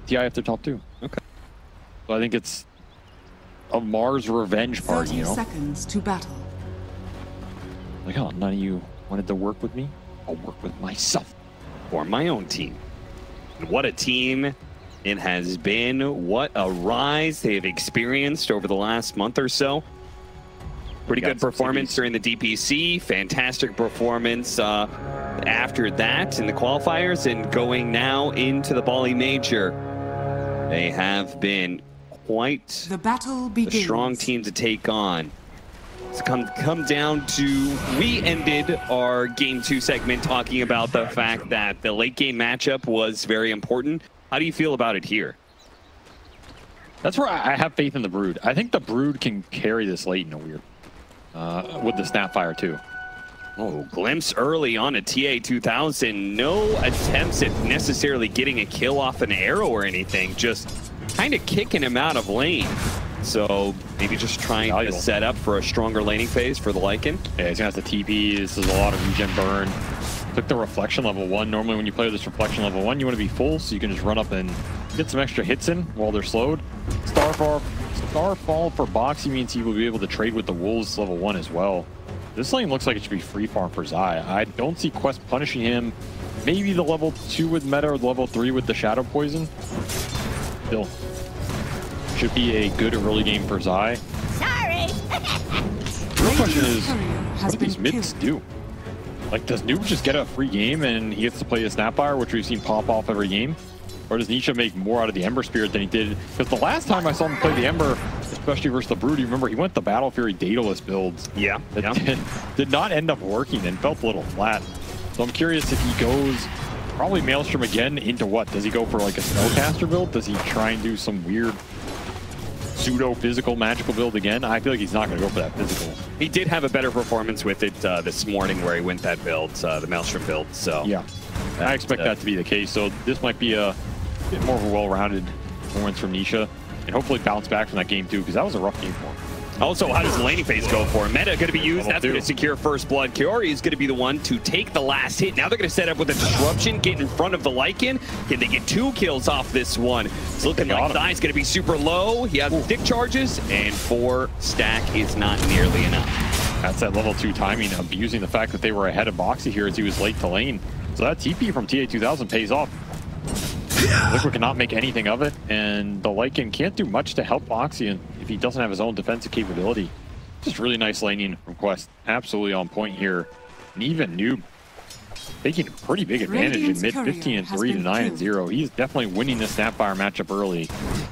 TI after top 2. Okay. So I think it's a Mars revenge party, 30 you know? seconds to battle. Like, oh, none of you wanted to work with me? I'll work with myself. For my own team. And what a team it has been. What a rise they have experienced over the last month or so. Pretty good performance during the DPC. Fantastic performance after that in the qualifiers, and going now into the Bali Major. They have been quite a strong team to take on. It's come down to, we ended our Game 2 segment talking about the fact that the late game matchup was very important. How do you feel about it here? That's where I have faith in the Brood. I think the Brood can carry this late in a weird, with the Snapfire too. Oh, glimpse early on a TA2000. No attempts at necessarily getting a kill off an arrow or anything, just kind of kicking him out of lane. So maybe just trying to set up for a stronger laning phase for the Lycan. Yeah, he's gonna have to TP. This is a lot of regen burn. Took the reflection level 1. Normally when you play this reflection level 1, you want to be full, so you can just run up and get some extra hits in while they're slowed. Starfall for Boxy means he will be able to trade with the Wolves level 1 as well. This lane looks like it should be free farm for Zai. I don't see Quest punishing him. Maybe the level 2 with meta or level 3 with the Shadow Poison. Still, should be a good early game for Zai. Sorry. The real question is, what do these mids do? Like, does Noob just get a free game and he gets to play a Snapfire, which we've seen pop off every game? Or does Nisha make more out of the Ember Spirit than he did? Because the last time I saw him play the Ember, especially versus the Brood, you remember he went the Battle Fury Daedalus builds. Yeah. That did not end up working and felt a little flat. So I'm curious if he goes probably Maelstrom again into what? Does he go for like a Spellcaster build? Does he try and do some weird pseudo-physical magical build again? I feel like he's not going to go for that physical. He did have a better performance with it this morning where he went that build, the Maelstrom build. So yeah, I expect that to be the case. So this might be a bit more of a well-rounded performance from Nisha, and hopefully bounce back from that game too, because that was a rough game for him. Also, how does the laning phase go for him? Meta going to be used. That's going to secure first blood. Kiori is going to be the one to take the last hit. Now they're going to set up with a disruption, get in front of the Lycan. Can they get 2 kills off this one? It's looking like Zai's going to be super low. He has stick charges, and 4 stack is not nearly enough. That's that level 2 timing, abusing the fact that they were ahead of Boxy here as he was late to lane. So that TP from TA2000 pays off. Liquid cannot make anything of it, and the Lycan can't do much to help Boxy if he doesn't have his own defensive capability. Just really nice laning from Quest. Absolutely on point here. And even Noob taking a pretty big advantage in mid 15-3 to 9-0. He's definitely winning the Snapfire matchup early.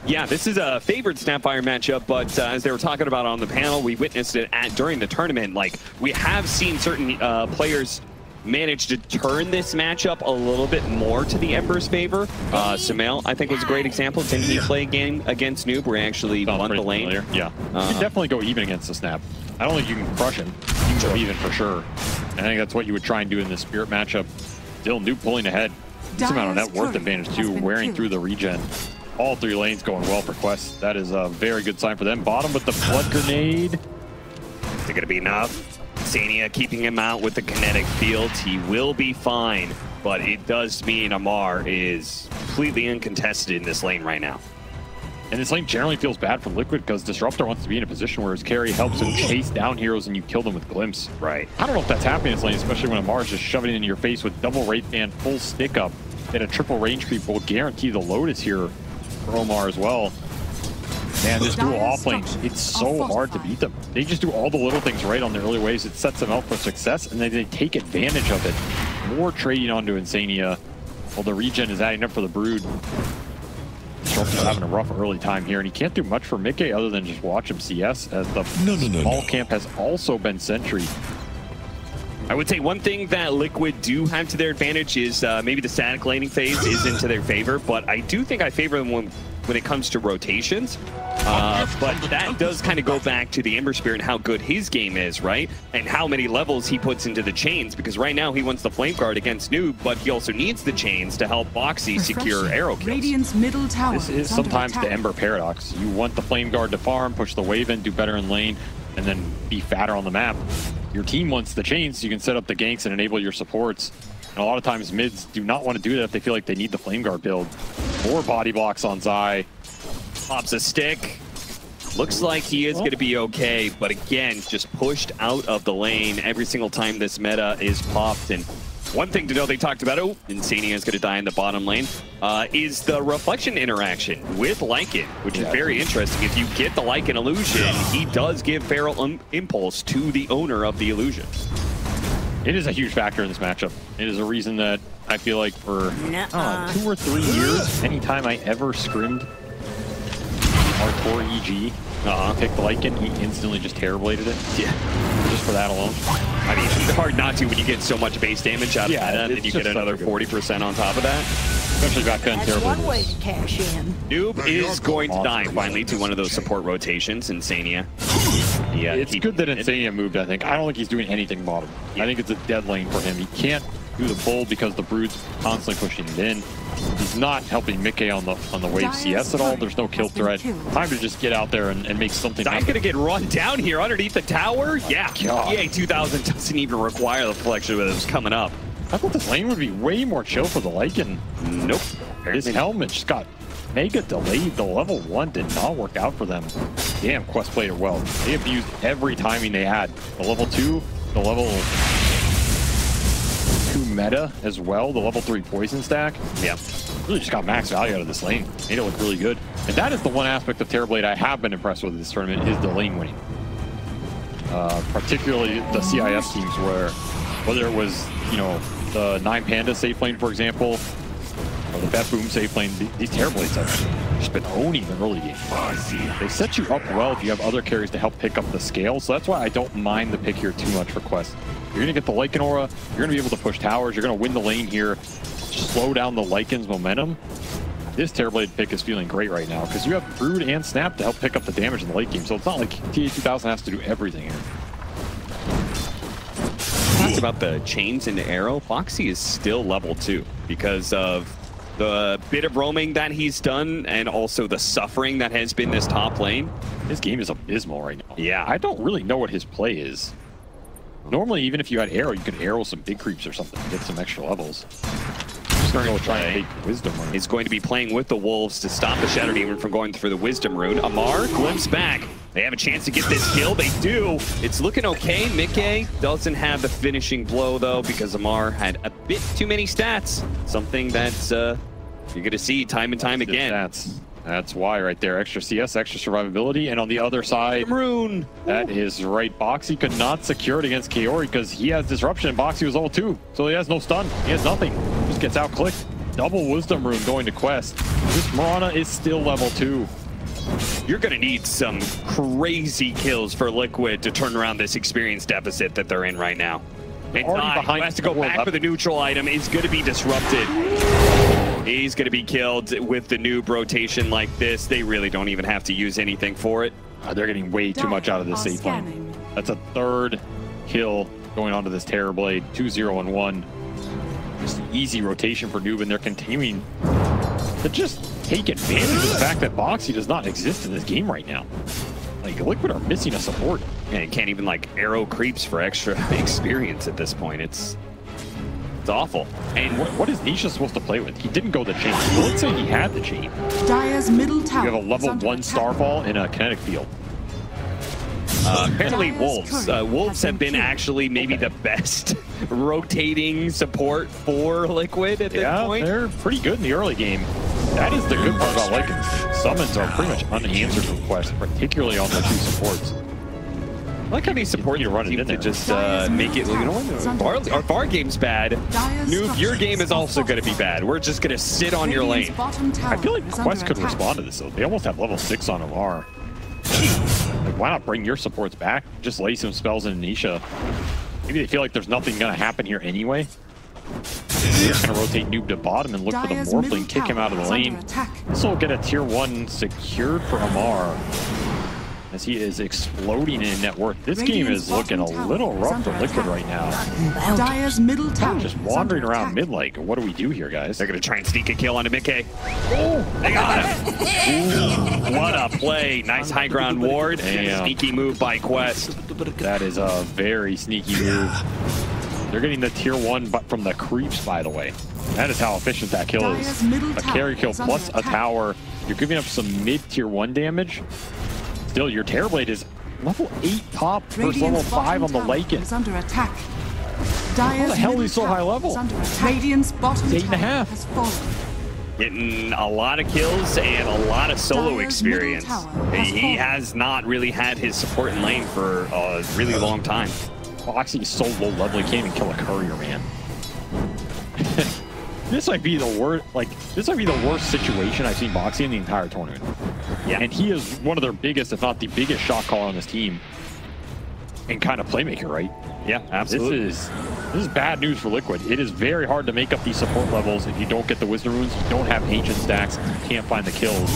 Yeah, this is a favored Snapfire matchup, but as they were talking about on the panel, we witnessed it during the tournament. Like, we have seen certain players managed to turn this matchup a little bit more to the Ember's favor. Sumail, I think, was a great example. Didn't he play a game against Noob where he actually won the lane? Familiar. Yeah. You can definitely go even against the Snap. I don't think you can crush him. You can go even for sure. And I think that's what you would try and do in this Spirit matchup. Still, Noob pulling ahead. Decent amount of net worth advantage too, wearing through the regen. All 3 lanes going well for Quest. That is a very good sign for them. Bottom with the Flood Grenade. Is it going to be enough? Sania keeping him out with the kinetic field. He will be fine, but it does mean Amar is completely uncontested in this lane right now. And this lane generally feels bad for Liquid because Disruptor wants to be in a position where his carry helps him chase down heroes and you kill them with Glimpse. Right. I don't know if that's happening in this lane, especially when Amar's just shoving it in your face with double Wraith Band, full stick up, and a triple range creep will guarantee the Lotus here for Omar as well. Man, this dual offlane, it's so hard to beat them. They just do all the little things right on their early waves. It sets them up for success, and then they take advantage of it. More trading onto Insania, while the regen is adding up for the Brood. Disruptor's having a rough early time here, and he can't do much for Mickey other than just watch him CS, as the small camp has also been Sentry. I would say one thing that Liquid do have to their advantage is maybe the static laning phase is into their favor, but I do think I favor them when it comes to rotations. But that does kind of go back to the Ember Spirit and how good his game is, right? And how many levels he puts into the chains, because right now he wants the Flame Guard against Noob, but he also needs the chains to help Boxy secure arrow kills. Radiant's middle tower This is sometimes the Ember paradox. You want the Flame Guard to farm, push the wave in, do better in lane, and then be fatter on the map. Your team wants the chains so you can set up the ganks and enable your supports. And a lot of times mids do not want to do that if they feel like they need the Flame Guard build. More body blocks on Zai. Pops a stick. Looks like he is going to be okay, but again, just pushed out of the lane every single time this meta is popped. And one thing to know, they talked about, Insania is going to die in the bottom lane, is the reflection interaction with Lycan, which is very interesting. If you get the Lycan illusion, he does give Feral Impulse to the owner of the illusion. It is a huge factor in this matchup. It is a reason that I feel like for 2 or 3 years, anytime I ever scrimmed hardcore EG, picked the Lycan, he instantly just terrorbladed it. Yeah. Just for that alone. I mean, it's hard not to when you get so much base damage out of that, and then you get another 40% on top of that. Especially back then, That's one way to cash in. Noob is going to die finally to one of those support rotations, Insania. Yeah, it's good that Insania moved, I think. I don't think he's doing anything bottom. I think it's a dead lane for him. He can't do the bull because the Brood's constantly pushing it in. He's not helping Mickey on the wave CS at all. There's no kill threat. Time to just get out there and make something happen. He's going to get run down here underneath the tower. Yeah, EA 2000 doesn't even require the flexion when it was coming up. I thought this lane would be way more chill for the Lycan. Nope. His helmet just got mega delayed. The level 1 did not work out for them. Damn, Quest played it well. They abused every timing they had. The level 2, the level 2 meta as well, the level 3 poison stack. Yeah, really just got max value out of this lane. Made it look really good. And that is the one aspect of Terrorblade I have been impressed with this tournament, is the lane winning. Particularly the CIF teams where, whether it was, you know, the 9 Panda safe lane, for example, or the Bet Boom safe lane, these Terrorblades have just been owning the early game. They set you up well if you have other carries to help pick up the scale, so that's why I don't mind the pick here too much for Quest. You're going to get the Lycan aura, you're going to be able to push towers, you're going to win the lane here, slow down the Lycan's momentum. This Terrorblade pick is feeling great right now because you have Brood and Snap to help pick up the damage in the late game, so it's not like TA2000 has to do everything here. Talked about the chains into Arrow. Foxy is still level 2 because of the bit of roaming that he's done and also the suffering that has been this top lane. His game is abysmal right now. Yeah. I don't really know what his play is. Normally, even if you had Arrow, you could Arrow some big creeps or something to get some extra levels. Just going to try and take Wisdom Rune. He's going to be playing with the Wolves to stop the Shadow Demon from going through the Wisdom Rune. Amar glimpse back. They have a chance to get this kill. They do. It's looking okay. Mickey doesn't have the finishing blow, though, because Amar had a bit too many stats. Something that's you're going to see time and time again. That's why right there. Extra CS, extra survivability. And on the other side, Rune. That is right. Boxy could not secure it against Kaori because he has disruption and Boxy was level 2. So he has no stun. He has nothing. Just gets out clicked. Double Wisdom Rune going to Quest. This Mirana is still level 2. You're going to need some crazy kills for Liquid to turn around this experience deficit that they're in right now. It's not. Behind has to go back for the neutral item. He's going to be disrupted. He's going to be killed with the noob rotation like this. They really don't even have to use anything for it. They're getting way too much out of this safe lane. That's a 3rd kill going onto this Terrorblade. 2-0-1. Just easy rotation for noob, and they're continuing to just take advantage of the fact that Boxy does not exist in this game right now. Like, Liquid are missing a support. And can't even, like, Arrow creeps for extra experience at this point. It's awful. And what is Nisha supposed to play with? He didn't go the chain. Well, let's say he had the chain. Dire's middle tower. You have a level 1 Starfall in a kinetic field. Apparently Wolves. Wolves have been actually maybe the best rotating support for Liquid at this point. They're pretty good in the early game. That is the good part about Lycan. Summons are pretty much unanswered requests, particularly on the 2 supports. I like how these support seem to just make it, you know what, our VAR game's bad. Noob, your game is also going to be bad. We're just going to sit on your lane. I feel like Quest could respond to this, though. They almost have level 6 on Alar. Like, why not bring your supports back? Just lay some spells in Nisha. Maybe they feel like there's nothing going to happen here anyway. They're just going to rotate noob to bottom and look for the Morphling, kick him out of the lane. This will get a tier 1 secured for Amar, as he is exploding in net worth. This game is looking a little rough for Liquid right now. Dire's middle tower. Just wandering around mid like, what do we do here, guys? They're going to try and sneak a kill onto Mickey. Oh, they got him. Ooh, what a play. Nice high ground ward and a sneaky move by Quest. That is a very sneaky move. They're getting the tier 1 but from the creeps, by the way. That is how efficient that kill is. A carry kill plus a tower. You're giving up some mid tier 1 damage. Still, your Terrorblade is level 8 top versus level 5 on the Lycan. Under attack. How the hell is he so high level? Radiant's bottom 8.5. has fallen. Getting a lot of kills and a lot of solo experience. He has not really had his support in lane for a really long time. Boxy is so low level, he can't even kill a courier, man. This might be the worst. Like, this might be the worst situation I've seen Boxy in the entire tournament. Yeah, and he is one of their biggest, if not the biggest, shot caller on this team, and kind of playmaker, right? Yeah, absolutely. This is bad news for Liquid. It is very hard to make up these support levels if you don't get the Wisdom Runes, you don't have ancient stacks, you can't find the kills.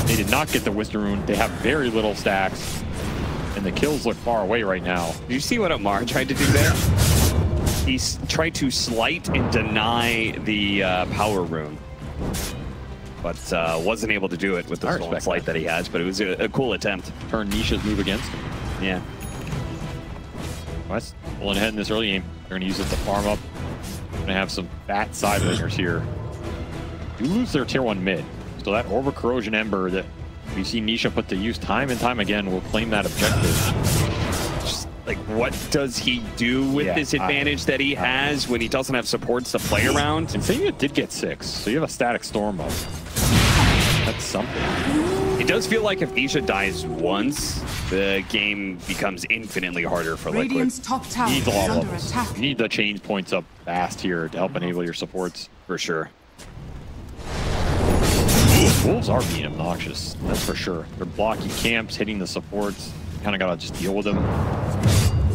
They did not get the Wisdom Rune. They have very little stacks, and the kills look far away right now. Did you see what Omar tried to do there? He tried to slight and deny the power rune, but wasn't able to do it with the stolen slight that he has, but it was a cool attempt. Turn Nisha's move against him. Yeah. West pulling ahead in this early game. They're going to use it to farm up. Going to have some fat side laners here. Do lose their tier 1 mid. So that Orb of Corrosion Ember that we see Nisha put to use time and time again will claim that objective. Just, like, what does he do with this advantage that he has when he doesn't have supports to play around? And Samuel did get 6, so you have a static storm up. That's something. It does feel like if Nisha dies once, the game becomes infinitely harder for Liquid. Radiant's top tower Needs a lot is of under levels. attack. You need the change points up fast here to help enable your supports. For sure. Wolves are being obnoxious, that's for sure. They're blocky camps, hitting the supports. Kind of got to just deal with them.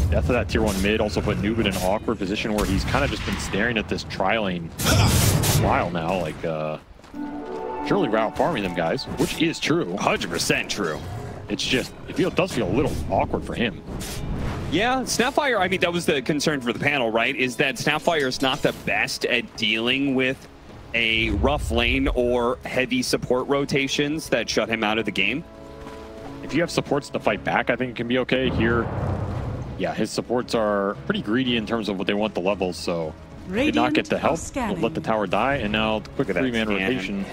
Death of that tier 1 mid also put Noob in an awkward position where he's kind of just been staring at this tri-lane for a while now. Like, surely we're out farming them guys, which is true. 100% true. It's just, it does feel a little awkward for him. Yeah, Snapfire, I mean, that was the concern for the panel, right? Is that Snapfire is not the best at dealing with a rough lane or heavy support rotations that shut him out of the game. If you have supports to fight back, I think it can be okay. Here, yeah, his supports are pretty greedy in terms of what they want the levels, so did not get the help. They'll let the tower die, and now the quick 3-man rotation.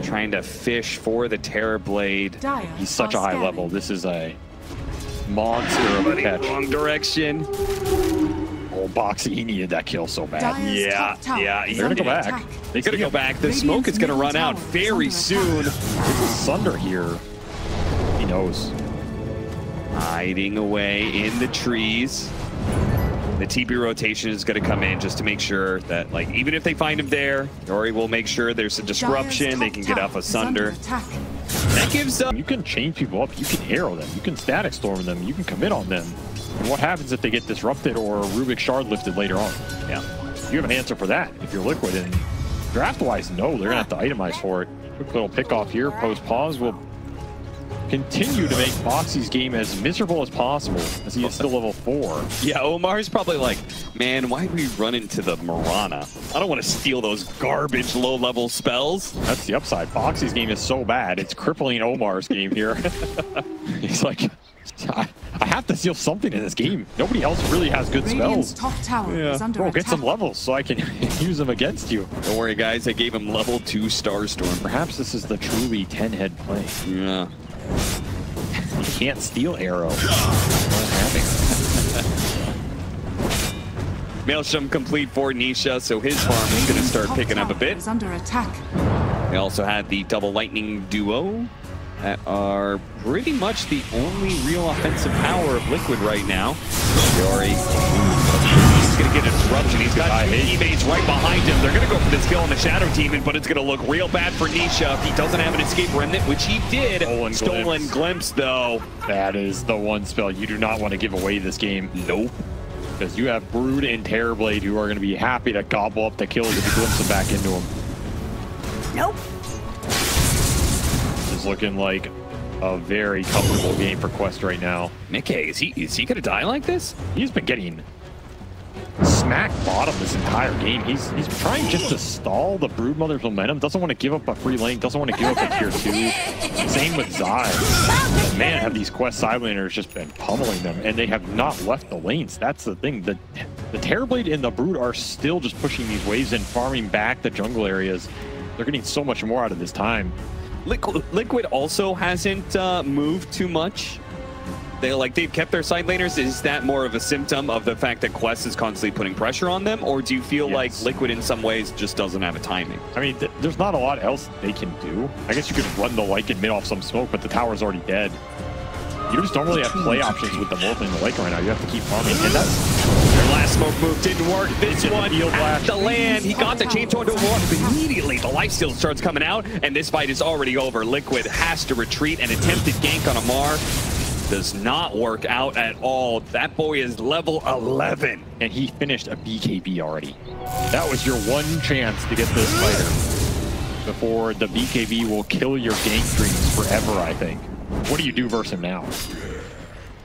Trying to fish for the Terrorblade. He's such a high level. This is a monster of a catch. Wrong direction. Oh, Boxy, he needed that kill so bad. Yeah. They're gonna go back. They're gonna go back. The smoke is gonna run out very soon. This is Sunder here. He knows. Hiding away in the trees. The TP rotation is going to come in just to make sure that, like, even if they find him there, Yori will make sure there's a disruption. They can get off a Sunder. That gives up. You can chain people up. You can arrow them. You can static storm them. You can commit on them. And what happens if they get disrupted or Rubick shard lifted later on? Yeah. You have an answer for that if you're Liquid. And draft-wise, no, they're going to have to itemize for it. Quick little pick off here. Post-pause will continue to make Boxy's game as miserable as possible as he is still level 4. Yeah, Omar's probably like, man, why did we run into the Mirana? I don't want to steal those garbage low-level spells. That's the upside. Boxy's game is so bad, it's crippling Omar's game here. He's like, I have to steal something in this game. Nobody else really has good spells. Top tower is under Bro, get some levels so I can use them against you. Don't worry, guys. I gave him level 2 Starstorm. Perhaps this is the truly 10-head play. Yeah. You can't steal arrow. Maelstrom complete for Nisha, so his farm is going to start picking up a bit. Under attack. They also had the double lightning duo that are pretty much the only real offensive power of Liquid right now. Yori, he's going to get a disruption. He's got two teammates right behind him. They're going to go for this kill on the Shadow Demon, but it's going to look real bad for Nisha if he doesn't have an escape remnant, which he did. Stolen glimpse, though. That is the one spell you do not want to give away this game. Nope. Because you have Brood and Terrorblade who are going to be happy to gobble up the kills if you glimpse them back into him. Nope. It's looking like a very comfortable game for Quest right now. Nikkei, is he going to die like this? He's been getting smack bottom this entire game. He's trying just to stall the Broodmother's momentum. Doesn't want to give up a free lane. Doesn't want to give up a tier 2. Same with Zai. But man, have these Quest side laners just been pummeling them, and they have not left the lanes. That's the thing. The The Terrorblade and the Brood are still just pushing these waves and farming back the jungle areas. They're getting so much more out of this time. Liquid also hasn't moved too much. They've kept their side laners. Is that more of a symptom of the fact that Quest is constantly putting pressure on them, or do you feel like Liquid in some ways just doesn't have a timing? I mean, there's not a lot else they can do. I guess you could run the Lycan mid off some smoke, but the tower's already dead. You just don't really have play options with the Morphling and the Lycan right now. You have to keep farming, and that's... Their last smoke move didn't work. This one at the land. He got the chainsaw into a wall. Immediately, the lifesteal starts coming out, and this fight is already over. Liquid has to retreat. An attempted gank on Amar does not work out at all. That boy is level 11. And he finished a BKB already. That was your one chance to get this fighter before the BKB will kill your gank dreams forever, I think. What do you do versus him now?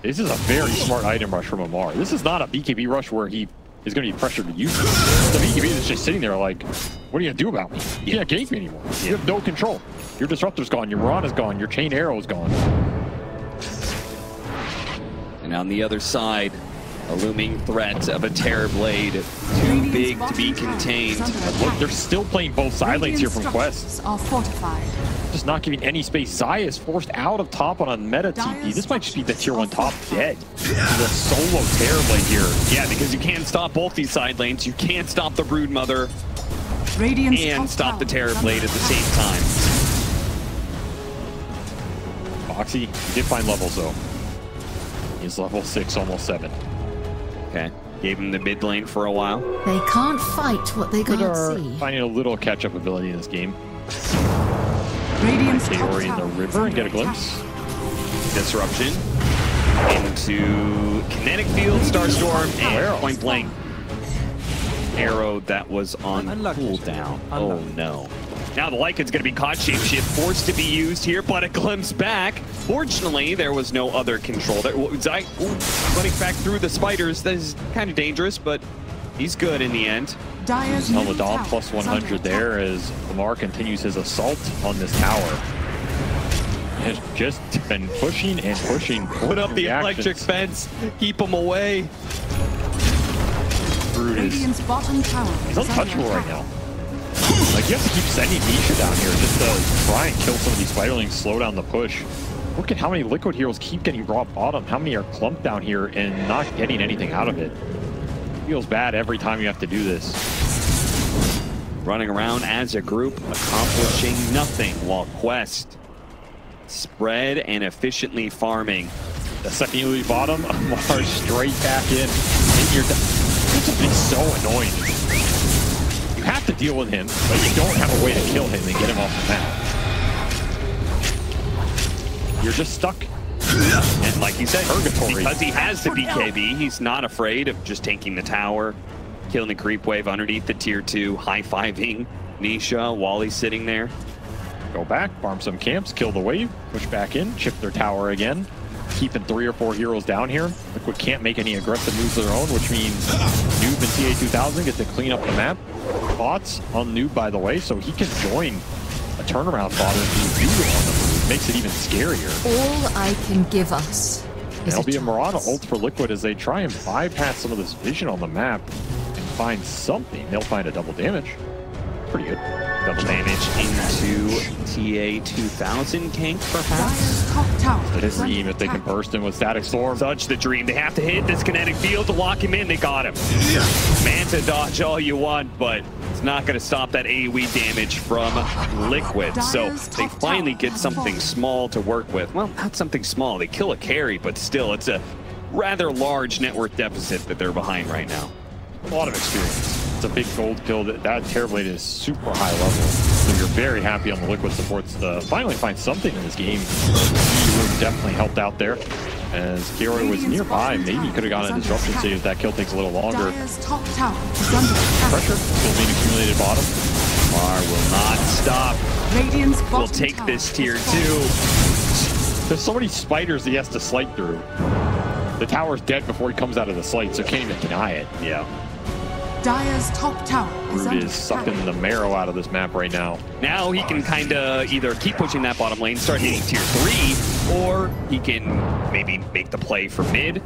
This is a very smart item rush from Amar. This is not a BKB rush where he is going to be pressured to use it. The BKB is just sitting there like, what are you going to do about me? You can't gank me anymore. You have no control. Your Disruptor's gone. Your Mirana's gone. Your Chain Arrow's gone. And on the other side, a looming threat of a Terrorblade, too big to be contained. Look, they're still playing both side lanes here from Quest. Are fortified. Just not giving any space. Zaya is forced out of top on a meta TP. This might just be the tier 1 top dead. The solo Terrorblade here. Yeah, because you can't stop both these side lanes. You can't stop the Broodmother and stop the Terrorblade at the same time. Foxy, he did find levels though. He's level 6, almost 7. Okay, gave him the mid lane for a while. They can't fight what they can't see. Finding a little catch-up ability in this game. Radiant's Kaori in the river and get a glimpse. Disruption into Kinetic Field, Starstorm, and Point Blank. Arrow that was on cooldown. Oh no. Now the Lycan's going to be caught, shapeshift forced to be used here, but a glimpse back. Fortunately, there was no other control. Zai running back through the spiders. That is kind of dangerous, but he's good in the end. Ladon plus 100 there as Amar continues his assault on this tower. Has just been pushing and pushing. Put up the electric fence, keep him away. Brood is he's untouchable right now. Like, you have to keep sending Nisha down here just to try and kill some of these spiderlings, slow down the push. Look at how many Liquid heroes keep getting brought bottom. How many are clumped down here and not getting anything out of it. Feels bad every time you have to do this. Running around as a group, accomplishing nothing, while Quest spread and efficiently farming. The second you leave bottom, Amar straight back in. This will be so annoying. You have to deal with him, but you don't have a way to kill him and get him off the map. You're just stuck. And like you said, purgatory. Because he has the BKB, he's not afraid of just taking the tower, killing the creep wave underneath the tier 2, high-fiving Nisha while he's sitting there. Go back, farm some camps, kill the wave, push back in, chip their tower again. Keeping 3 or 4 heroes down here. Liquid can't make any aggressive moves of their own, which means Noob and TA2000 get to clean up the map. Bots on Noob, by the way, so he can join a turnaround bot and be Noob on them. Makes it even scarier. All I can give us is There'll be a Mirana ult for Liquid as they try and bypass some of this vision on the map and find something. They'll find a double damage. Pretty good. Double damage into TA2000 gank, perhaps? His dream if they can burst in with Static Storm. Such the dream. They have to hit this kinetic field to lock him in. They got him. Manta dodge all you want, but it's not going to stop that AoE damage from Liquid. So they finally get something small to work with. Well, not something small. They kill a carry, but still, it's a rather large net worth deficit that they're behind right now. A lot of experience. It's a big gold kill. That Terrorblade is super high level. So you're very happy on the Liquid supports to finally find something in this game. He definitely helped out there. As Kaori was nearby, maybe he could have gotten a disruption save if that kill takes a little longer. Pressure still being accumulated bottom. Mar will not stop. We'll take this tier 2. There's so many spiders that he has to slight through. The tower's dead before he comes out of the slight, so can't even deny it. Yeah. Dire's top tower Brood is sucking the marrow out of this map right now. Now he can kind of either keep pushing that bottom lane, start hitting tier 3, or he can maybe make the play for mid.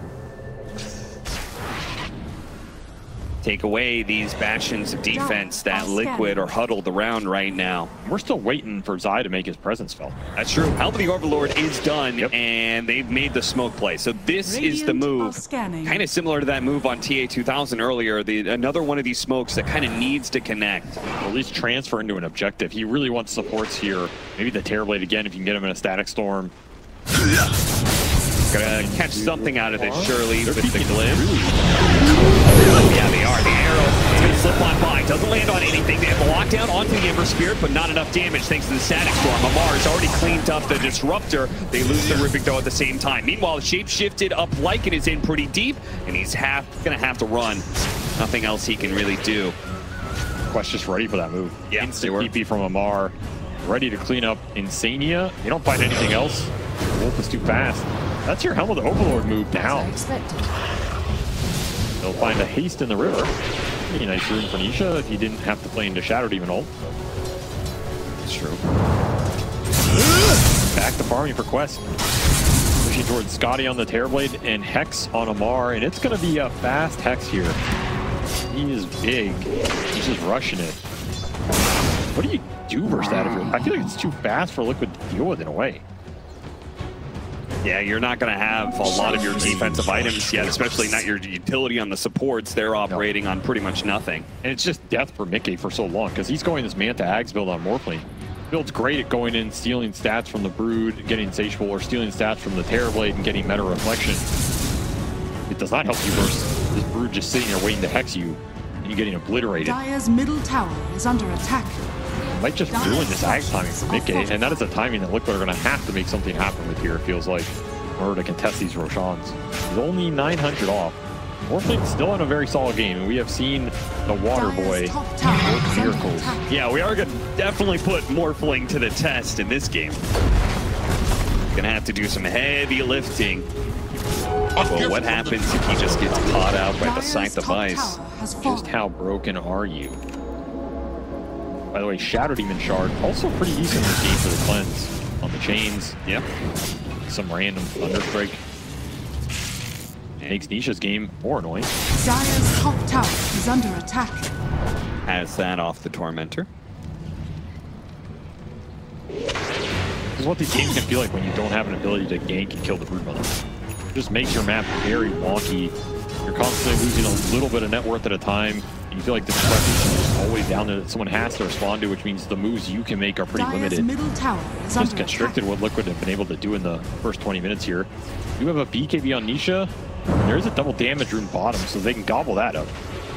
take away these bastions of defense that Liquid are huddled around right now. We're still waiting for Zai to make his presence felt. That's true. Helm of the Overlord is done, and they've made the smoke play. So this is the move, kind of similar to that move on TA2000 earlier. Another one of these smokes that kind of needs to connect. Or at least transfer into an objective. He really wants supports here. Maybe the Terrorblade again if you can get him in a Static Storm. Gonna catch something out of this, surely, with the Glim. Yeah, they are. The arrow is gonna slip on by. Doesn't land on anything. They have the lockdown onto the Ember Spirit, but not enough damage thanks to the Static Storm. Amar's already cleaned up the Disruptor. They lose the Rubick, though, at the same time. Meanwhile, shape-shifted up Lycan is in pretty deep, and he's gonna have to run. Nothing else he can really do. Quest just ready for that move. Yeah, instant TP from Amar. Ready to clean up Insania. They don't find anything else. The Wolf is too fast. That's your Helm of the Overlord move now. They'll find a haste in the river. Pretty nice rune for Nisha if you didn't have to play into Shadow Demon ult. That's true. Back to farming for Quest. Pushing towards Scotty on the Terrorblade and Hex on Amar, and it's going to be a fast Hex here. He is big. He's just rushing it. What do you do versus that? I feel like it's too fast for Liquid to deal with in a way. Yeah, you're not going to have a lot of your defensive items yet, especially not your utility on the supports. They're operating on pretty much nothing. And it's just death for Mickey for so long, because he's going this Manta Ags build on Morphling. Build's great at going in, stealing stats from the Brood, getting Insatiable, or stealing stats from the Terrorblade and getting Meta Reflection. It does not help you versus this Brood just sitting there waiting to hex you, and you getting obliterated. Dire's middle tower is under attack. Might just ruin this Ag timing for Mickey, and that is a timing that Liquid are going to have to make something happen with here, it feels like, in order to contest these Roshans. He's only 900 off. Morphling's still in a very solid game, and we have seen the Water Boy work miracles. Yeah, we are going to definitely put Morphling to the test in this game. Gonna have to do some heavy lifting. Well, what happens if he just gets caught out by the Scythe of Ice? Just how broken are you? By the way, Shadow Demon Shard, also pretty decent in this game for the cleanse. On the chains, yep. Some random Thunderstrike. Makes Nisha's game more annoying. Dire's top tower is under attack. Has that off the Tormentor. This is what these games can feel like when you don't have an ability to gank and kill the Brood Mother. It just makes your map very wonky. You're constantly losing a little bit of net worth at a time. You feel like the discrepancy is always down there that someone has to respond to, which means the moves you can make are pretty limited. Middle tower is just constricted what Liquid have been able to do in the first 20 minutes here. You have a BKB on Nisha. There's a double damage rune bottom, so they can gobble that up.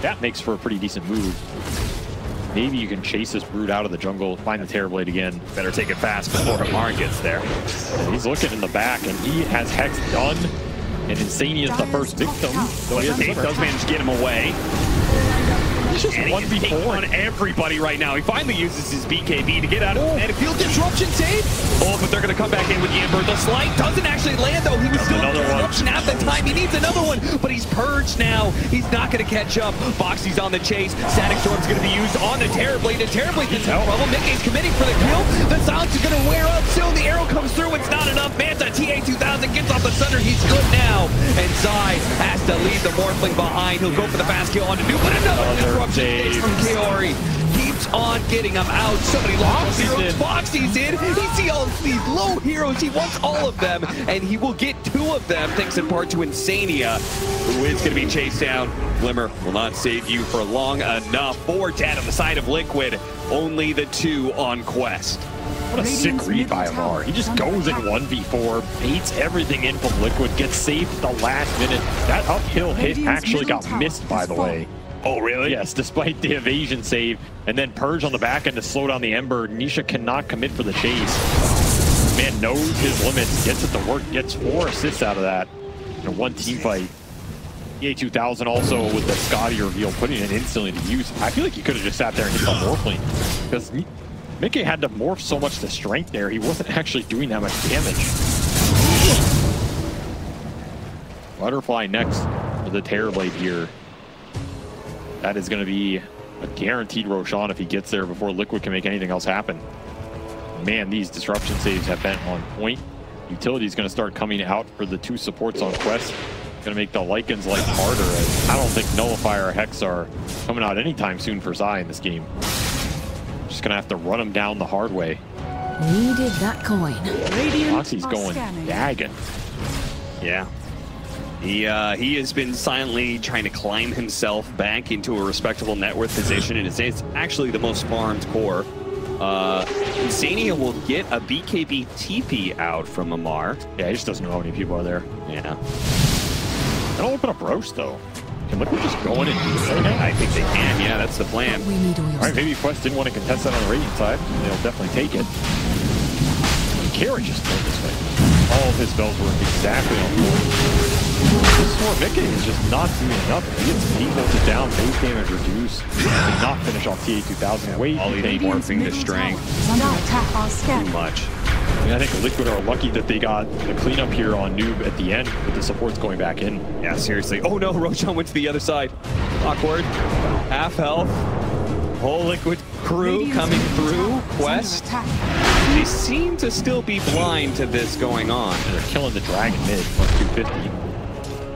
That makes for a pretty decent move. Maybe you can chase this Brood out of the jungle, find the Terrorblade again. Better take it fast before Amar gets there. And he's looking in the back, and he has Hex done. And Insania is the first victim. So he does manage to get him away. Just and one he's taking on everybody right now. He finally uses his BKB to get out of it. And a field disruption save. Oh, but they're going to come back in with the Ember. The Slight doesn't actually land, though. He was still in disruption at the time. He needs another one, but he's purged now. He's not going to catch up. Boxy's on the chase. Static Storm's going to be used on the Terrorblade. The Terrorblade gets no problem. Mickey's committing for the kill. The silence is going to wear up soon. The arrow comes through. It's not enough. Manta TA2000 gets off the Sunder. He's good now. And Zai has to leave the Morphling behind. He'll go for the fast kill on the new, but another disruption from Kaori. Keeps on getting him out. Somebody lost heroes. Foxy's in. He sees all these low heroes. He wants all of them, and he will get 2 of them, thanks in part to Insania, who is going to be chased down. Glimmer will not save you for long enough. 4 dead on the side of Liquid. Only the 2 on Quest. What a sick read by Amar. He just goes in 1v4, baits everything in from Liquid, gets saved at the last minute. That uphill hit actually got missed, by the way. Oh, really? Yes, despite the evasion save, and then Purge on the back end to slow down the Ember. Nisha cannot commit for the chase. Man knows his limits, gets it to work, gets 4 assists out of that in a 1 team fight. TA2000 also with the Scotty reveal, putting it instantly to use. I feel like he could have just sat there and hit the Morphling, because Mickey had to morph so much to strength there, he wasn't actually doing that much damage. Butterfly next for the Terrorblade here. That is going to be a guaranteed Roshan if he gets there before Liquid can make anything else happen. Man, these disruption saves have been on point. Utility is going to start coming out for the 2 supports on Quest. Gonna make the Lycan's life harder. As I don't think Nullifier or Hex are coming out anytime soon for Zai in this game. Just gonna have to run him down the hard way. Needed that coin. Foxy's going dagging. Yeah. He has been silently trying to climb himself back into a respectable net worth position, and it's actually the most farmed core. Insania will get a BKB TP out from Amar. Yeah, he just doesn't know how many people are there. Yeah. They'll open up Roast, though. Can Liquid just go in and do this right now? I think they can. Yeah, that's the plan. We need all your All right, maybe Quest didn't want to contest that on the Radiant side. They'll definitely take it. Carry just played this way. All of his spells were exactly on point. This for Mickey is just not doing enough. He gets defaulted down, base damage reduced. Did not finish off TA2000. Wait, All he morphing to strength. Too much. I mean, I think Liquid are lucky that they got the cleanup here on Noob at the end with the supports going back in. Yeah, seriously. Oh no, Roshan went to the other side. Awkward. Half health. Whole Liquid crew coming through. Quest. They seem to still be blind to this going on. And they're killing the Dragon mid, plus 250.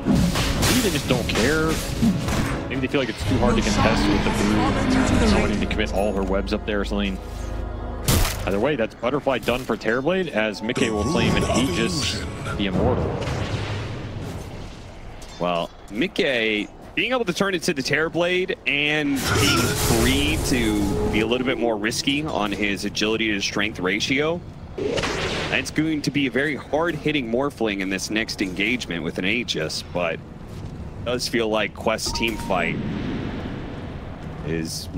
Maybe they just don't care. Maybe they feel like it's too hard to contest with the Brood. Someone need to commit all her webs up there or something. Either way, that's Butterfly done for Terrorblade, as Mickey will claim an Aegis the Immortal. Well, Mickey being able to turn it to the Terrorblade and being free to be a little bit more risky on his agility to strength ratio, that's going to be a very hard-hitting Morphling in this next engagement with an Aegis, but it does feel like Quest's team fight is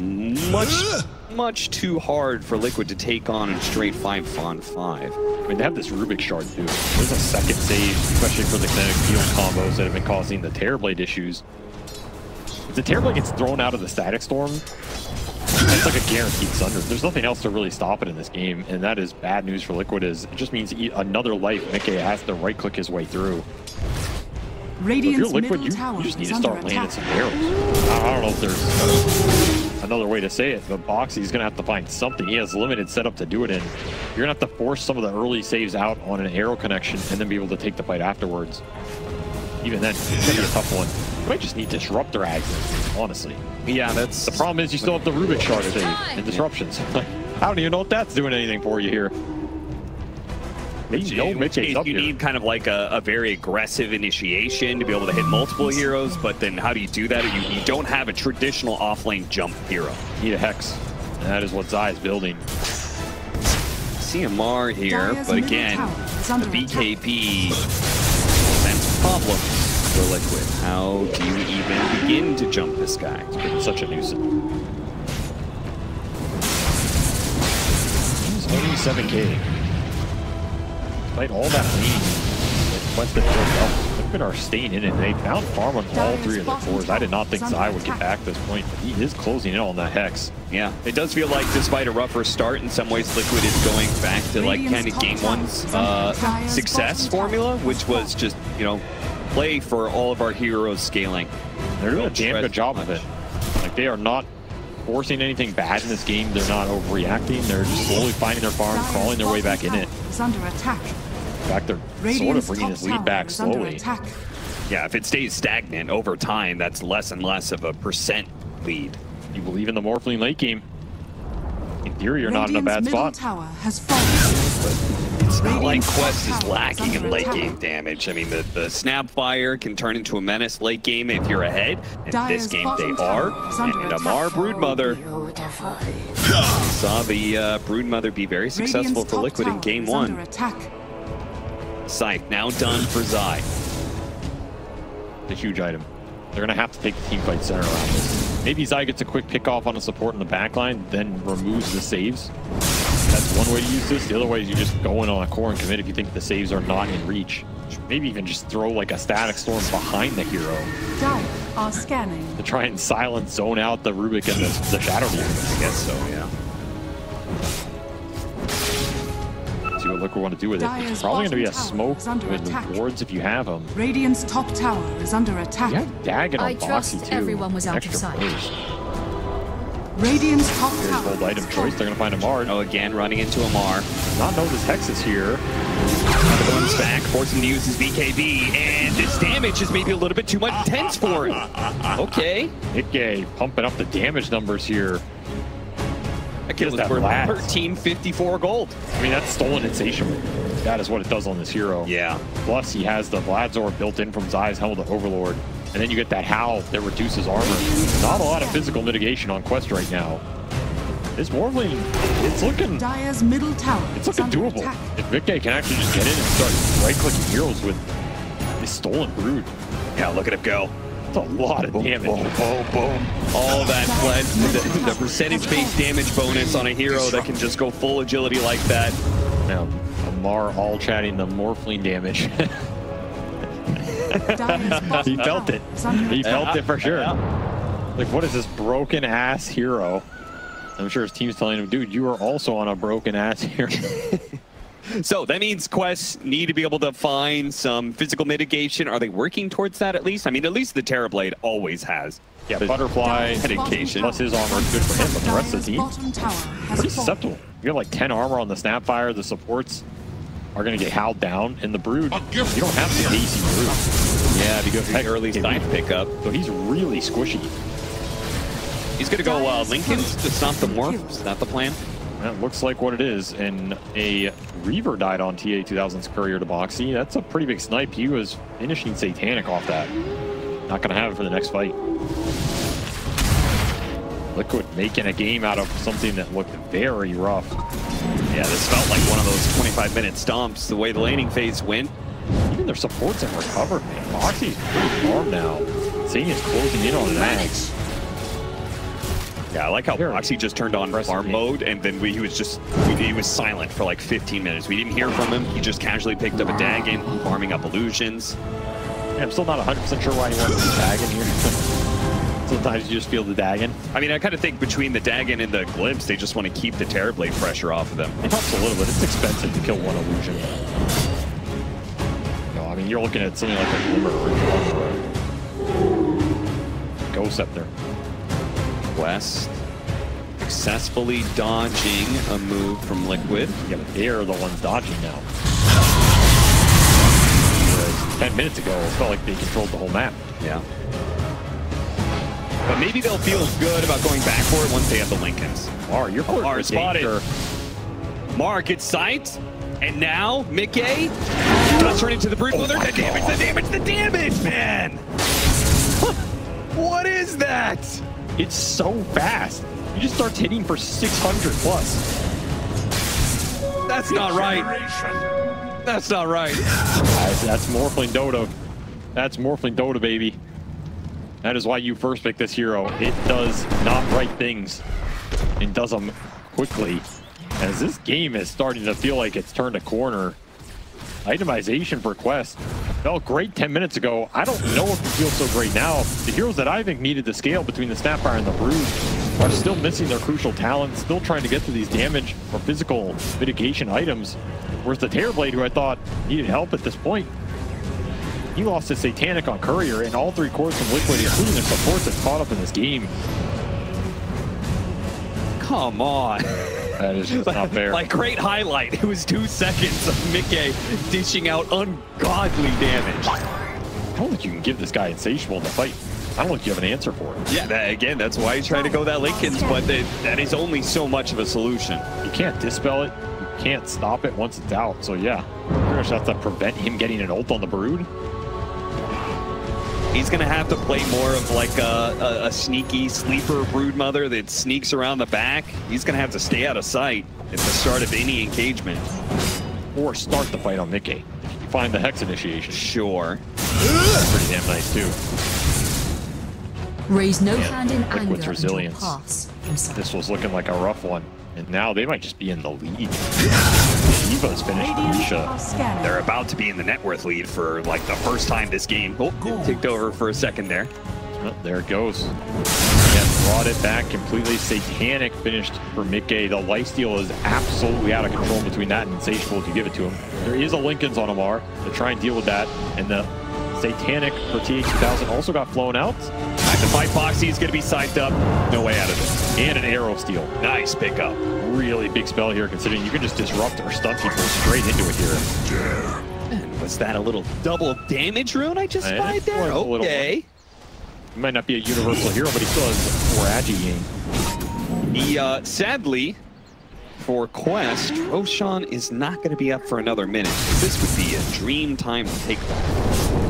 much too hard for Liquid to take on in straight 5-on-5. I mean, they have this Rubick shard too. There's a second save, especially for the kinetic field combos that have been causing the Terrorblade issues. If the Terrorblade gets thrown out of the Static Storm, that's like a guaranteed Sunder. There's nothing else to really stop it in this game, and that is bad news for Liquid. It just means another life Mickey has to right-click his way through. So if you're Liquid, you just need to start landing some arrows. I don't know if there's another way to say it, but Boxy's going to have to find something. He has limited setup to do it in. You're going to have to force some of the early saves out on an arrow connection and then be able to take the fight afterwards. Even then, it's going to be a tough one. You might just need Disruptor Ags, honestly. Yeah, that's... The problem is you still have the Rubick shard and disruptions. I don't even know if that's doing anything for you here. You need kind of like a very aggressive initiation to be able to hit multiple heroes, but then how do you do that? You don't have a traditional offlane jump hero. You need a Hex, and that is what Zai is building. See Amar here, but again, the BKB presents problems for Liquid. How do you even begin to jump this guy? It's been such a nuisance. He's only 7K. Despite all that lead, Quest had built up. Liquid are staying in it. They found farm on all three of their cores. I did not think Zai would get back this point, but he is closing in on that Hex. Yeah, it does feel like despite a rougher start, in some ways Liquid is going back to like kind of Game 1's success formula, which was just, you know, play for all of our heroes scaling. They're doing a damn good job of it. Like, they are not forcing anything bad in this game. They're not overreacting. They're just slowly finding their farm, crawling their way back in it. Under attack. In fact, they're sort of bringing his lead back slowly. Yeah, if it stays stagnant over time, that's less and less of a percent lead. You believe in the Morphling late game. In theory, you're not in a bad spot. Tower has fallen. It's not like Quest is lacking in late game damage. I mean, the Snapfire can turn into a menace late game if you're ahead. In this game, they are. And Amar Broodmother saw the Broodmother be very successful for Liquid in Game 1. Scythe now done for Zai. It's a huge item. They're going to have to take the team fight center around this. Maybe Zai gets a quick pick off on a support in the backline, then removes the saves. That's one way to use this. The other way is you just go in on a core and commit if you think the saves are not in reach. Maybe even just throw like a Static Storm behind the hero. Dire are scanning. To try and silence, zone out the Rubick and the Shadow Demons. I guess so, yeah. See what Liquid want to do with it. It's probably going to be a smoke with wards if you have them. Radiant's top tower is under attack. Yeah, Dagon on I trust Boxy too. everyone was out of sight. Radiant's top Here's tower bold item choice. They're going to find a Mard. Oh, again, running into a Mar. Not know this Hex is here. Comes back, forcing him to use his BKB, and this damage is maybe a little bit too much intense for him. Okay. Nikkei pumping up the damage numbers here. That kill is that worth last. 1354 gold. I mean, that's stolen insatiable. That is what it does on this hero. Yeah. Plus, he has the Vladzor built in from Zai's Helm to Overlord. And then you get that Howl that reduces armor. Not a lot of physical mitigation on Quest right now. This Morphling, it's looking Dire's middle tower. doable. Attack. If Vikke can actually just get in and start right-clicking heroes with his stolen brood. Yeah, look at him go. That's a lot of damage. Boom, boom, boom. All that blends to the percentage-based damage bonus on a hero that can just go full agility like that. Now, Amar all chatting the Morphling damage. He felt it. He felt it for sure. Yeah. Like, what is this broken-ass hero? I'm sure his team's telling him, dude, you are also on a broken-ass hero. So that means quests need to be able to find some physical mitigation. Are they working towards that at least? I mean, at least the Terrorblade always has. Yeah, Butterfly, Mitigation. plus his armor is good for him, but the rest of the team, Bottom tower has pretty fallen. susceptible. You got like 10 armor on the Snapfire. The supports are going to get howled down, and the Brood, you don't have the AC Brood. Yeah, because the early scythe pickup. So he's really squishy. He's going to go Lincoln's to stop the morph. Is that the plan? That looks like what it is. And a Reaver died on TA2000's Courier to Boxy. That's a pretty big snipe. He was finishing Satanic off that. Not going to have it for the next fight. Liquid making a game out of something that looked very rough. Yeah, this felt like one of those 25-minute stomps, the way the laning phase went. Even their supports have recovered, man. Boxy's pretty farm now. Seeing is closing in on that. Yeah, I like how Boxy just turned on farm mode, and then he was silent for like 15 minutes. We didn't hear from him. He just casually picked up a Dagon, farming up illusions. Yeah, I'm still not 100% sure why he wants the Dagon here. Sometimes you just feel the Dagon. I mean, I kind of think between the Dagon and the Glimpse, they just want to keep the Terrorblade pressure off of them. It helps a little bit. It's expensive to kill one illusion. No, I mean, you're looking at something like a Glimmer or Ghost Scepter. West successfully dodging a move from Liquid. Yeah, but they're the ones dodging now. Whereas 10 minutes ago, it felt like they controlled the whole map. Yeah. But maybe they'll feel good about going back for it once they have the Lincolns. You're spotted. Mar gets sight, and now Mickey does turn into the Brood Mother. The damage, man! What is that? It's so fast. You just start hitting for 600 plus. That's not right. That's not right. That's Morphling Dota. That's Morphling Dota, baby. That is why you first picked this hero. It does not right things and does them quickly. As this game is starting to feel like it's turned a corner. Itemization for Quest felt great 10 minutes ago. I don't know if it feels so great now. The heroes that I think needed the scale between the Snapfire and the Brood are still missing their crucial talents, still trying to get to these damage or physical mitigation items. Whereas the Terrorblade, who I thought needed help at this point, he lost his Satanic on Courier, and all three cores from Liquid, including their supports, have caught up in this game. Come on. That is just not fair. Like, great highlight. It was 2 seconds of Mickey dishing out ungodly damage. I don't think you can give this guy Insatiable in the fight. I don't think you have an answer for it. Yeah, again, that's why he's trying to go that Lincoln's, but that is only so much of a solution. You can't dispel it. You can't stop it once it's out. So yeah, you're going to have to prevent him getting an ult on the Brood. He's going to have to play more of like a sneaky sleeper Brood Mother that sneaks around the back. He's going to have to stay out of sight at the start of any engagement. Or start the fight on Mickey. If you find the Hex initiation. Sure. That's pretty damn nice too. Raise no hand in Liquid's anger resilience. until pass himself. This was looking like a rough one. And now they might just be in the lead. Eva's finished Nisha. They're about to be in the net worth lead for like the first time this game. Oh, ticked over for a second there. Oh, there it goes. Yeah, brought it back completely. Satanic finished for Mickey. The lifesteal is absolutely out of control between that and Insatiable if you give it to him. There is a Lincoln's on Amar to try and deal with that. And the Satanic for TH2000 also got flown out. The fight Foxy is going to be psyched up. No way out of it. And an arrow steal. Nice pickup. Really big spell here, considering you can just disrupt or stun people straight into it here. And was that a little double damage rune I just spied there? Okay. He might not be a universal hero, but he still has 4 agi game. He, sadly, for Quest, Roshan is not going to be up for another minute. This would be a dream time to take that.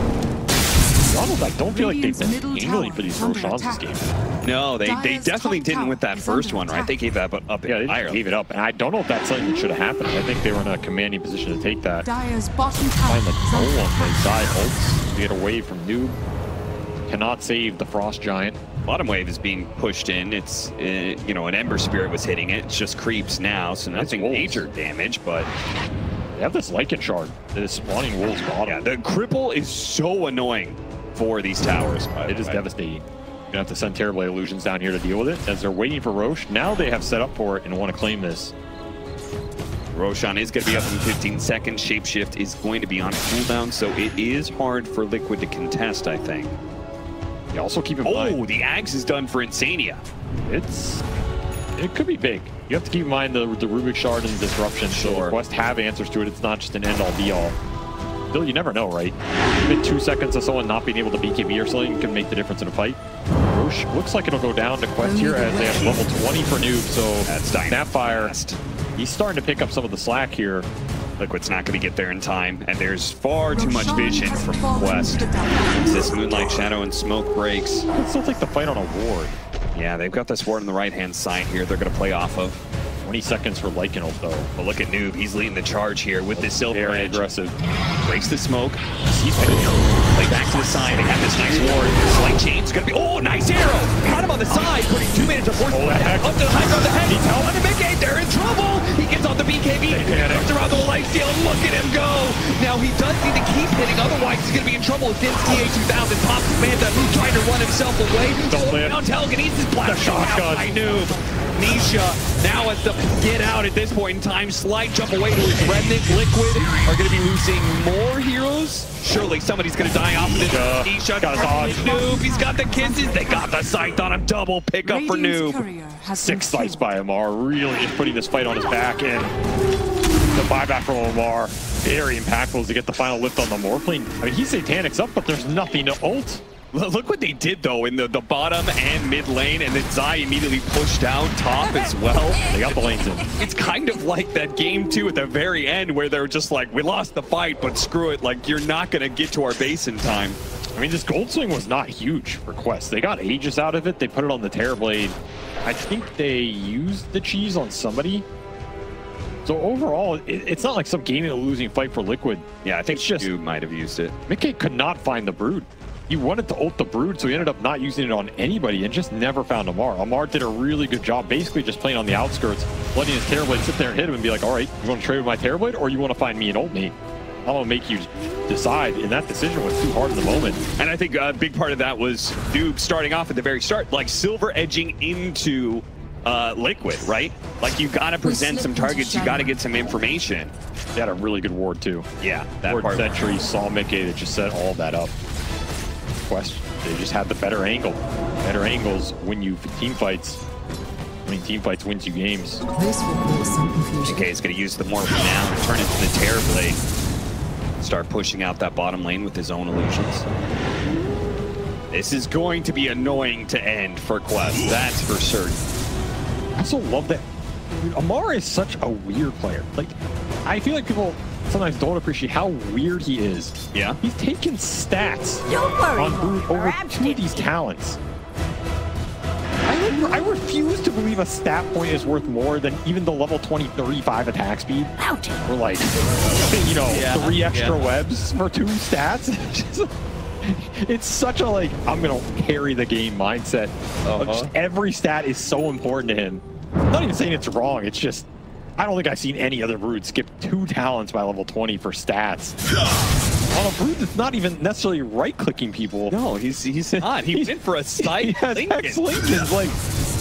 I don't feel like they've been angling for these Roshans this game. No, they definitely didn't with that first one, right? They gave that up. Yeah, they gave it up, and I don't know if that's something that should have happened. I think they were in a commanding position to take that. Dire's bottom tower Find the golem, they side ults, get away from Noob. Cannot save the Frost Giant. Bottom wave is being pushed in. It's, you know, an Ember Spirit was hitting it. It's just creeps now, so nothing major damage, but... They have this Lycan Shard that is spawning Wolves bottom. Yeah, the cripple is so annoying for these towers. It is devastating. You're gonna have to send Terrorblade Illusions down here to deal with it, as they're waiting for Rosh. Now they have set up for it and want to claim this. Roshan is going to be up in 15 seconds. Shapeshift is going to be on cooldown, so it is hard for Liquid to contest, I think. You also keep in mind... Oh, the Axe is done for Insania. It could be big. You have to keep in mind the Rubick Shard and Disruption. Sure. So Quest have answers to it. It's not just an end-all, be-all. Still, you never know, right? Even 2 seconds of someone not being able to BKB or something can make the difference in a fight. Rosh looks like it'll go down to Quest here as they have level 20 for Noob. So that's Snapfire, he's starting to pick up some of the slack here. Liquid's not going to get there in time, and there's far too much vision from Quest. Once this Moonlight Shadow and Smoke breaks. Let's still take the fight on a ward. Yeah, they've got this ward on the right-hand side here they're going to play off of. 20 seconds for Lycan ult, though. But look at Noob, he's leading the charge here with this Silver Very Edge. aggressive. Breaks the smoke. He's going to play back to the side. They have this nice ward. Slight chain's going to be... Oh, nice arrow! Caught him on the side, putting 2 minutes of force. Up to the high ground, the head. He's on the big gate. They're in trouble. He gets off the BKB. Turns around the life steal. Look at him go. Now he does need to keep hitting. Otherwise, he's going to be in trouble against TA2000. Pops Manta, who's trying to run himself away. Now Telekinesis blast shot out by Noob. Nisha now has to get out at this point in time. Slight jump away to his Remnant. Liquid are going to be losing more heroes. Surely somebody's going to die off of this. Nisha got a dodge. Noob, he's got the kisses. They got the scythe on him. Double pickup for Noob. 6 slices by Amar, really just putting this fight on his back. And the buyback from Amar, very impactful to get the final lift on the Morphling. I mean, he's Satanic's up, but there's nothing to ult. Look what they did, though, in the bottom and mid lane, and then Zai immediately pushed down top as well. They got the lanes in. It's kind of like that game, too, at the very end, where they're just like, we lost the fight, but screw it, like, you're not going to get to our base in time. I mean, this gold swing was not huge for Quest. They got Aegis out of it. They put it on the Terrorblade. I think they used the cheese on somebody. So overall, it's not like some gaining or losing fight for Liquid. Yeah, I think you might have used it. Mickey could not find the Brood. He wanted to ult the Brood, so he ended up not using it on anybody and just never found Amar. Amar did a really good job, basically just playing on the outskirts, letting his Terrorblade sit there and hit him and be like, all right, you want to trade with my Terrorblade or you want to find me and ult me? I'm going to make you decide, and that decision was too hard in the moment. And I think a big part of that was Noob starting off at the very start, like silver edging into Liquid, right? Like, you got to present some targets, you got to get some information. They had a really good ward, too. Yeah, that ward part. Sentry, saw Mickey that just set all that up. Quest, they just had the better angle. Better angles win you team fights. Winning team fights wins you games. This will cause some confusion. Okay, is going to use the Morph now and turn into the Terrorblade. Start pushing out that bottom lane with his own illusions. This is going to be annoying to end for Quest, that's for certain. I also love that Amar is such a weird player. Like, I feel like people sometimes don't appreciate how weird he is. Yeah. He's taken stats Don't worry, on Brood over 2 of these talents. I refuse to believe a stat point is worth more than even the level 20 35 attack speed. Or like, you know, 3 extra webs for 2 stats. It's such a, like, I'm gonna carry the game mindset. Just every stat is so important to him. I'm not even saying it's wrong, it's just I don't think I've seen any other Brood skip 2 talents by level 20 for stats. On a Brood that's not even necessarily right-clicking people. No, he's not. He went for a sight. X Lincoln's like,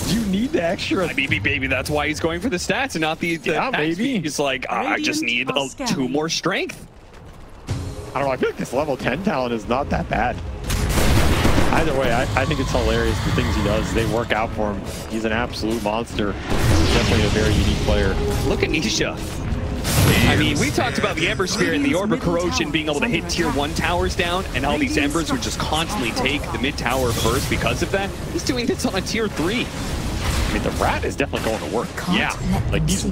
do you need the extra? Maybe that's why he's going for the stats and not the maybe. He's like, I just need 2 more strength. I don't know, I feel like this level 10 talent is not that bad. Either way, I think it's hilarious the things he does. They work out for him. He's an absolute monster. He's definitely a very unique player. Look at Nisha. I mean, we talked about the Ember Spear and the Orb of Corrosion being able to hit tier 1 towers down, and how these Embers would just constantly take the mid tower first because of that. He's doing this on a tier 3. I mean, the rat is definitely going to work. Yeah. Like, these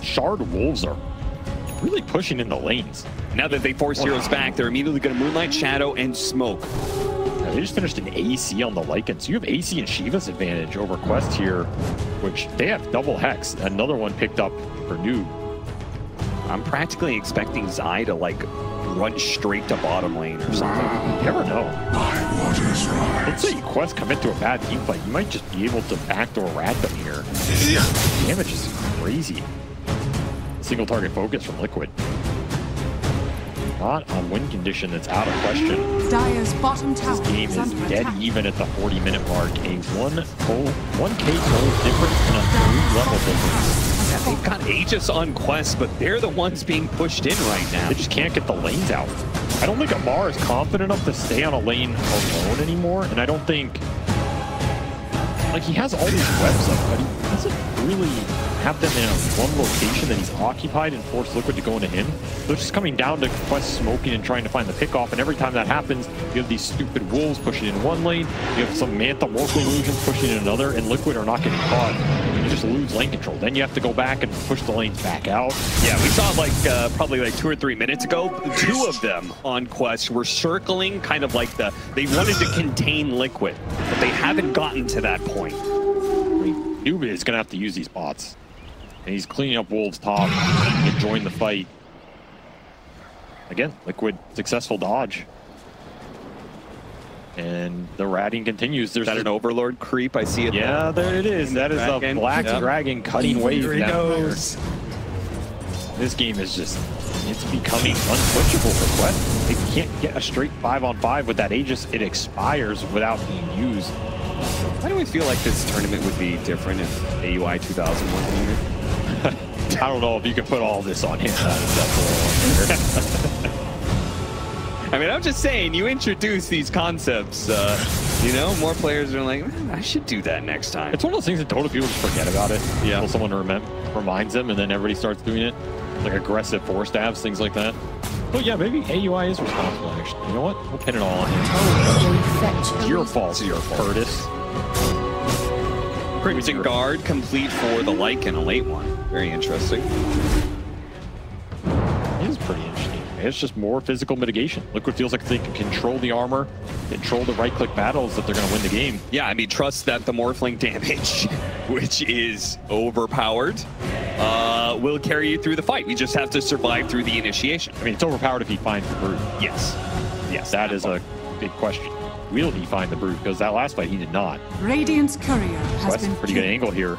shard wolves are really pushing in the lanes. Now that they force heroes back, they're immediately going to Moonlight Shadow and Smoke. Yeah, they just finished an AC on the Lycan. So you have AC and Shiva's advantage over Quest here, which they have double Hex. Another one picked up for Noob. I'm practically expecting Zai to, like, run straight to bottom lane or something. You never know. Let's say Quest commit to a bad team fight. You might just be able to backdoor rat them here. Damage is crazy. Single target focus from Liquid. Not on win condition, that's out of question. Dire's bottom tower This game is under dead attack. even at the 40-minute mark. A 1K gold difference and a 3-level difference. Yeah, they've got Aegis on Quest, but they're the ones being pushed in right now. They just can't get the lanes out. I don't think Amar is confident enough to stay on a lane alone anymore, and I don't think... Like, he has all these webs up, but he doesn't really have them in one location that he's occupied and force Liquid to go into him. So it's just coming down to Quest smoking and trying to find the pickoff, and every time that happens, you have these stupid wolves pushing in one lane, you have some Mantha Morphling illusions pushing in another, and Liquid are not getting caught. You just lose lane control. Then you have to go back and push the lanes back out. Yeah, we saw like probably like 2 or 3 minutes ago, 2 of them on Quest were circling kind of like they wanted to contain Liquid, but they haven't gotten to that point. I mean, Noob is going to have to use these bots. And he's cleaning up Wolves top to join the fight. Again, Liquid, successful dodge. And the ratting continues. There's an Overlord creep. I see it. Yeah, there it is. That is a black dragon cutting wave There he down goes. there. This game is just, it's becoming unpushable for Quest. They can't get a straight 5-on-5 with that Aegis. It expires without being used. Why do we feel like this tournament would be different if AUI 2000 wasn't here? I don't know if you can put all this on him. I mean, I'm just saying, you introduce these concepts, you know, more players are like, I should do that next time. It's one of those things that Dota people just forget about it. Yeah. Until someone reminds them, and then everybody starts doing it. Like aggressive force stabs, things like that. But yeah, maybe AUI is responsible, actually. You know what? We'll pin it all on him. It's your fault, Curtis. Crimson Guard complete for the Lycan, a late one. Very interesting. It is pretty interesting. It's just more physical mitigation. Liquid feels like they can control the armor, control the right-click battles, that they're going to win the game. Yeah, I mean, trust that the Morphling damage, which is overpowered, will carry you through the fight. We just have to survive through the initiation. I mean, it's overpowered if he finds the Brood. Yes. Yes, that is a big question. Will he find the Brood? Because that last fight, he did not. Radiant's courier has Quest, been pretty good angle here.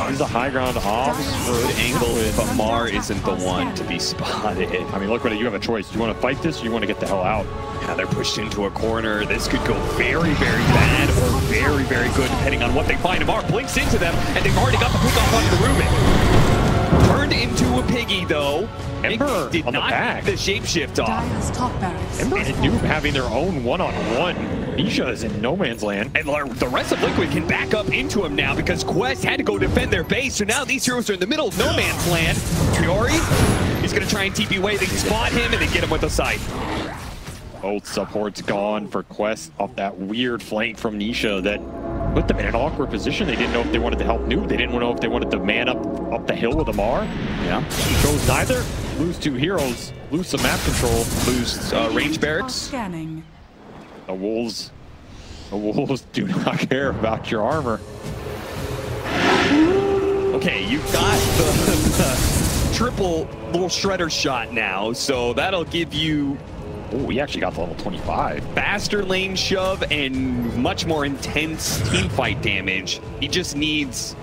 He's a high ground obs. Good angle, but Mar isn't the one to be spotted. I mean, look what you have a choice. Do you want to fight this or you want to get the hell out? Yeah, they're pushed into a corner. This could go very, very bad or very, very good, depending on what they find. Mar blinks into them, and they've already got the pick off onto the Rubick. Turned into a piggy, though. Ember did on the not back. get the shapeshift off. Dire's top barracks. Ember and Noob having their own one-on-one. Nisha is in no man's land. And the rest of Liquid can back up into him now because Quest had to go defend their base. So now these heroes are in the middle of no man's land. Triori, he's going to try and TP away. They can spot him and they get him with a sight. Both supports gone for Quest off that weird flank from Nisha that put them in an awkward position. They didn't know if they wanted to help Noob. They didn't know if they wanted to man up the hill with Amar. Yeah. Chose neither. Lose 2 heroes. Lose some map control. Lose range barracks. Scanning. The Wolves do not care about your armor. Okay, you've got the triple little shredder shot now, so that'll give you... Oh, we actually got to level 25. Faster lane shove and much more intense team fight damage. He just needs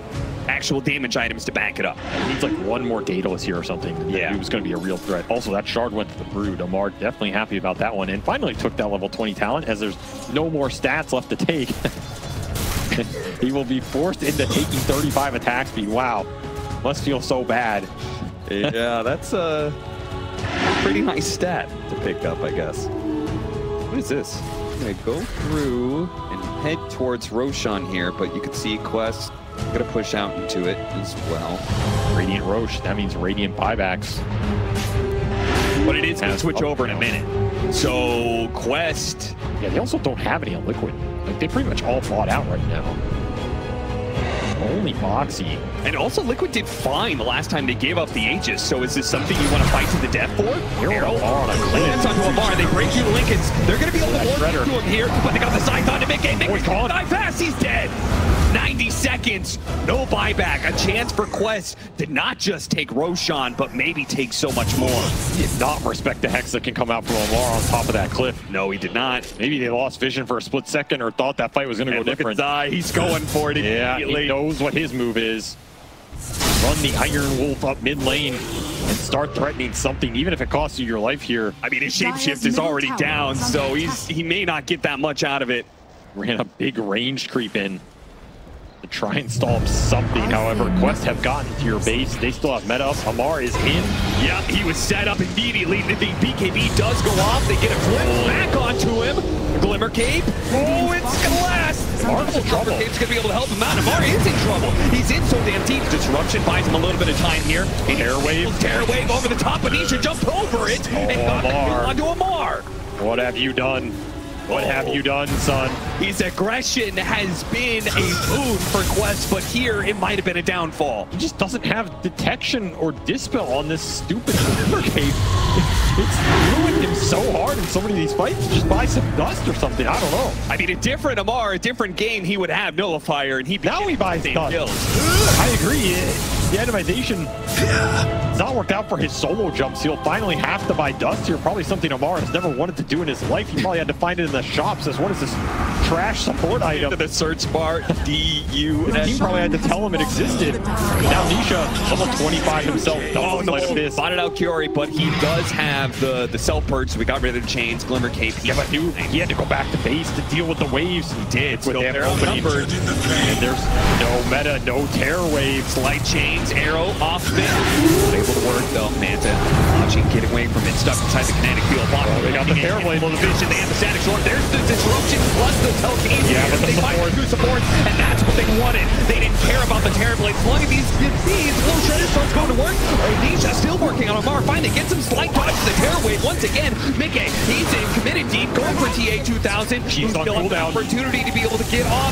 actual damage items to back it up. He needs like one more Daedalus here or something. Yeah. He was going to be a real threat. Also, that shard went to the Brood. Amar definitely happy about that one. And finally took that level 20 talent as there's no more stats left to take. He will be forced into taking 35 attack speed. Wow. Must feel so bad. Yeah, that's pretty nice stat to pick up, I guess. What is this? I'm gonna go through and head towards Roshan here, but you can see Quest gonna push out into it as well. Radiant Roche, that means Radiant buybacks. But it is gonna switch over in a minute. So Quest, yeah, they also don't have any on Liquid. Like, they pretty much all bought out right now. Only Moxie. and also Liquid did fine the last time they gave up the Aegis. So is this something you want to fight to the death for? Arrow on a lands onto Amar. They break through the Lincolns. They're going to be able to walk into him here, but they got the Scython to mid-game. They can die fast. He's dead. 90 seconds, no buyback. A chance for Quest to not just take Roshan, but maybe take so much more. He did not respect the Hex that can come out from Amar on top of that cliff. No, he did not. Maybe they lost vision for a split second or thought that fight was going to go different. He's going for it. Yeah, he knows what his move is. Run the Iron Wolf up mid lane and start threatening something, even if it costs you your life here. I mean, his shapeshift is already down, so he may not get that much out of it. Ran a big range creep in to try and stall up something. However, Quest have gotten to your base. They still have meta up. Amar is in. Yep, he was set up immediately. The BKB does go off. They get a flip back onto him. Glimmer Cape. Oh, it's gonna last. Amar's in trouble. Glimmer Cape's gonna be able to help him out. Amar is in trouble. He's in so damn deep. Disruption buys him a little bit of time here. Terror wave over the top, but Nisha jumped over it and got onto Amar. What have you done? What have you done, son? His aggression has been a boon for Quest, but here it might have been a downfall. He just doesn't have detection or dispel on this stupid Glimmer Cape. It's ruined him so hard in so many of these fights. Just buy some dust or something. I don't know. I mean, a different Amar, a different game, he would have Nullifier, and he'd be now he buys dust. Kills. I agree. The atomization has not worked out for his solo jumps. He'll finally have to buy dust here. Probably something Amar has never wanted to do in his life. He probably had to find it in the shop. Says, what is this trash support item? Into the search bar, D-U-S. His team probably had to tell him it existed. Now Nisha, level 25 himself. Oh, no. Spotted out Curie, but he does have the self-perch, so we got rid of the chains, Glimmer Cape. Yeah, but he had to go back to base to deal with the waves. He did. With them outnumbered. And there's no meta, no terror waves. Light chains, arrow, off spin. Able to work though. Manta launching, getting away from it, stuck inside the kinetic field. They got the terror blade. The vision, they have the static sword. There's the disruption plus the telekinesis. Yeah, but they find the two supports, and that's what they wanted. They didn't care about the terror blade. As long as these little shredder starts going to work. Nisha still working on Amar. Finally gets some slight dodge to the terror wave once again. Mickey, he's in committed deep, going for TA 2000. She's on cooldown. Opportunity to be able to get off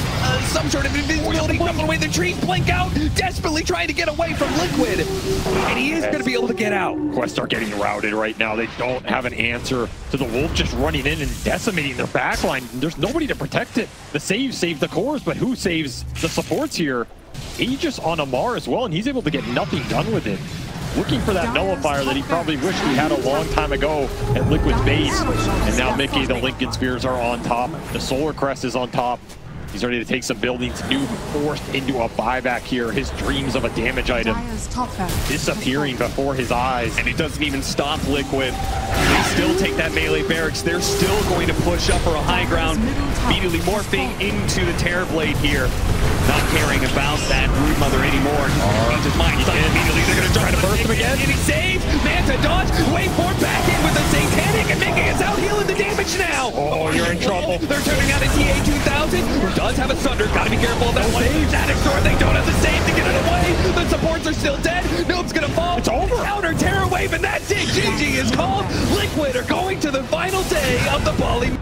some sort of invisibility, jumping away. The trees blink out, desperately trying to get away from Liquid, and he is going to be able to get out. Quest are getting routed right now. They don't have an answer to the Wolf just running in and decimating their backline. There's nobody to protect it. The saves save the cores, but who saves the supports here? Aegis on Amar as well, and he's able to get nothing done with it. Looking for that nullifier that he probably wished he had a long time ago at Liquid's base. And now Mickey, the Lincoln Spears are on top. The Solar Crest is on top. He's ready to take some buildings. Noob forced into a buyback here. His dreams of a damage item disappearing before his eyes. And it doesn't even stop Liquid. They still take that melee barracks. They're still going to push up for a high ground. Immediately morphing into the Terror Blade here. Not caring about that Brood Mother anymore. His mind immediately. They're going to try to burst him again. And he saves. Manta dodge. Wait for it back in with the Satanic. And Mickey is out healing the damage now. Oh, you're in trouble. They're turning out a TA 2000. Who does have a Thunder. Got to be careful of that one. Static Sword. They don't have the save to get it away. The supports are still dead. Noob's going to fall. It's over. Counter Terror Wave. And that's it. GG is called. Liquid are going to the final day of the Bali.